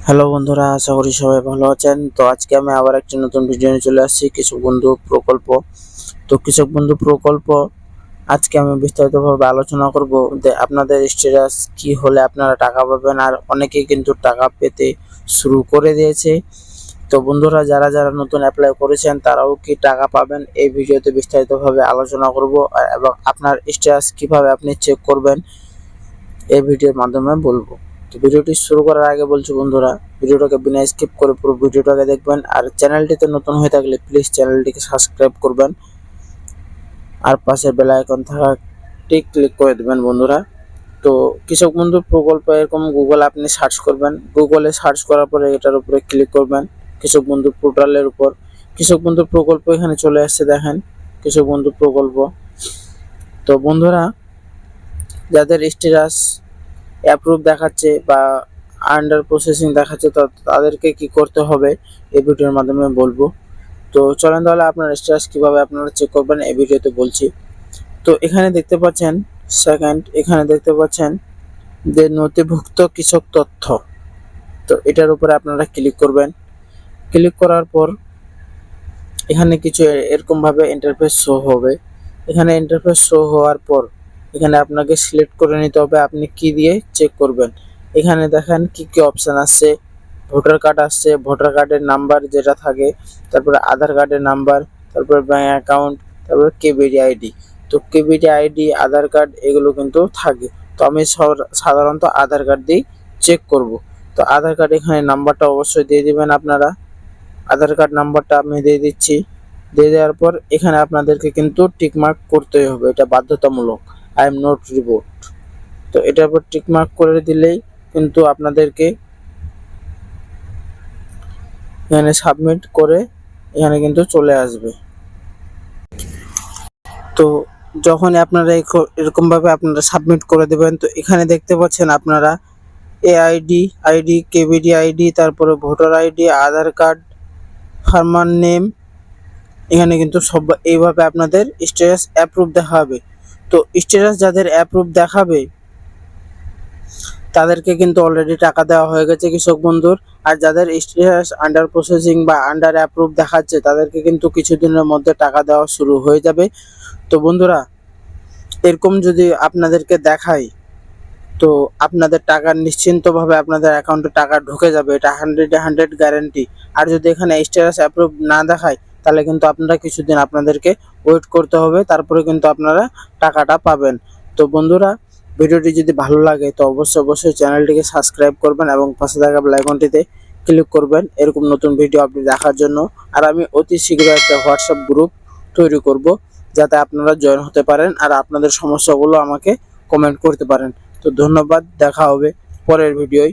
Hello বন্ধুরা, আশা করি সবাই ভালো আছেন। তো আজকে আমি আবার একটি নতুন ভিডিও নিয়ে চলে আসছি, কৃষক বন্ধু প্রকল্প। তো কৃষক বন্ধু প্রকল্প আজকে আমি বিস্তারিতভাবে আলোচনা করব যে আপনাদের স্ট্যাটাস কি হলে আপনারা টাকা পাবেন, আর অনেকেই কিন্তু টাকা পেতে শুরু করে দিয়েছে। তো বন্ধুরা, যারা যারা নতুন অ্যাপ্লাই করেছেন তারাও কি টাকা পাবেন, এই ভিডিওতে বিস্তারিতভাবে আলোচনা করব, এবং আপনার স্ট্যাটাস কিভাবে আপনি চেক করবেন এই ভিডিওর মাধ্যমে বলবো। তো ভিডিওটি শুরু করার আগে বলছি বন্ধুরা, ভিডিওটাকে বিনা স্কিপ করে পুরো ভিডিওটাকে দেখবেন, আর চ্যানেলটিতে নতুন হয়ে থাকলে প্লিজ চ্যানেলটিকে সাবস্ক্রাইব করবেন, আর পাশে বেল আইকন থাকাটি ক্লিক করে দেবেন বন্ধুরা। তো কৃষক বন্ধু প্রকল্প এরকম গুগল আপনি সার্চ করবেন, গুগলে সার্চ করার পরে এটার উপরে ক্লিক করবেন, কৃষক বন্ধু পোর্টালের উপর। কৃষক বন্ধু প্রকল্প এখানে চলে আসছে, দেখেন কৃষক বন্ধু প্রকল্প। তো বন্ধুরা, যাদের স্ট্যাটাস অ্যাপ্রুভ দেখাচ্ছে বা আন্ডার প্রসেসিং দেখাচ্ছে, তো তাদেরকে কি করতে হবে এই ভিডিওর মাধ্যমে বলবো। তো চলেন তাহলে আপনার স্ট্যাটাস কিভাবে আপনারা চেক করবেন এই ভিডিওতে বলছি। তো এখানে দেখতে পাচ্ছেন এখানে দেখতে পাচ্ছেন যে নথিভুক্ত কৃষক তথ্য। তো এটার উপরে আপনারা ক্লিক করবেন। ক্লিক করার পর এখানে কিছু এরকম ভাবে ইন্টারফেস শো হবে। এখানে ইন্টারফেস শো হওয়ার পর এখানে আপনাকে সিলেক্ট করে নিতে হবে আপনি কি দিয়ে চেক করবেন। এখানে দেখেন কি কি অপশন আসছে। ভোটার কার্ড আসছে, ভোটার কার্ডের নাম্বার যেটা থাকে, তারপরে আধার কার্ডের নাম্বার, তারপরে ব্যাংক অ্যাকাউন্ট, তারপরে কেবিডি আইডি। তো কেবিডি আইডি, আধার কার্ড এগুলো কিন্তু থাকে। তো আমি সাধারণত আধার কার্ড দিয়ে চেক করব। তো আধার কার্ড এখানে নাম্বারটা অবশ্যই দিয়ে দিবেন আপনারা। আধার কার্ড নাম্বারটা আমি দিয়ে দিচ্ছি। দিয়ে দেওয়ার পর এখানে আপনাদেরকে কিন্তু টিকমার্ক করতেই হবে, এটা বাধ্যতামূলক। I am not report. তো এটার উপর টিকমার্ক করে দিলেই কিন্তু আপনাদেরকে এখানে সাবমিট করে এখানে কিন্তু চলে আসবে। তো যখনই আপনারা এরকম ভাবে আপনারা সাবমিট করে দেবেন, তো এখানে দেখতে পাচ্ছেন আপনারা আইডি, কেবিডি আইডি, তারপরে ভোটার আইডি, আধার কার্ড, ফার্মার নেম, এখানে কিন্তু সব এইভাবে আপনাদের স্ট্যাটাস অ্যাপ্রুভ দেখাবে। তো স্ট্যাটাস যাদের অ্যাপ্রুভ দেখাবে তাদেরকে কিন্তু অলরেডি টাকা দেওয়া হয়ে গেছে কৃষক বন্ধুর। আর যাদের স্ট্যাটাস আন্ডার প্রসেসিং বা আন্ডার অ্যাপ্রুভ দেখাচ্ছে তাদেরকে কিন্তু কিছুদিনের মধ্যে টাকা দেওয়া শুরু হয়ে যাবে। তো বন্ধুরা, এরকম যদি আপনাদেরকে দেখায় তো আপনাদের টাকা নিশ্চিন্তভাবে আপনাদের অ্যাকাউন্টে টাকা ঢুকে যাবে, এটা 100 গ্যারান্টি। আর যদি এখানে স্ট্যাটাস অ্যাপ্রুভ না দেখায় তাহলে কিন্তু আপনারা কিছুদিন আপনাদেরকে ওয়েট করতে হবে, তারপরে কিন্তু আপনারা টাকাটা পাবেন। তো বন্ধুরা, ভিডিওটি যদি ভালো লাগে তো অবশ্যই চ্যানেলটিকে সাবস্ক্রাইব করবেন এবং পাশে থাকা বেল আইকনটিতে ক্লিক করবেন এরকম নতুন ভিডিও আপনি দেখার জন্য। আর আমি অতি শীঘ্রই একটা হোয়াটসঅ্যাপ গ্রুপ তৈরি করব যাতে আপনারা জয়েন হতে পারেন আর আপনাদের সমস্যাগুলো আমাকে কমেন্ট করতে পারেন। তো ধন্যবাদ, দেখা হবে পরের ভিডিওয়।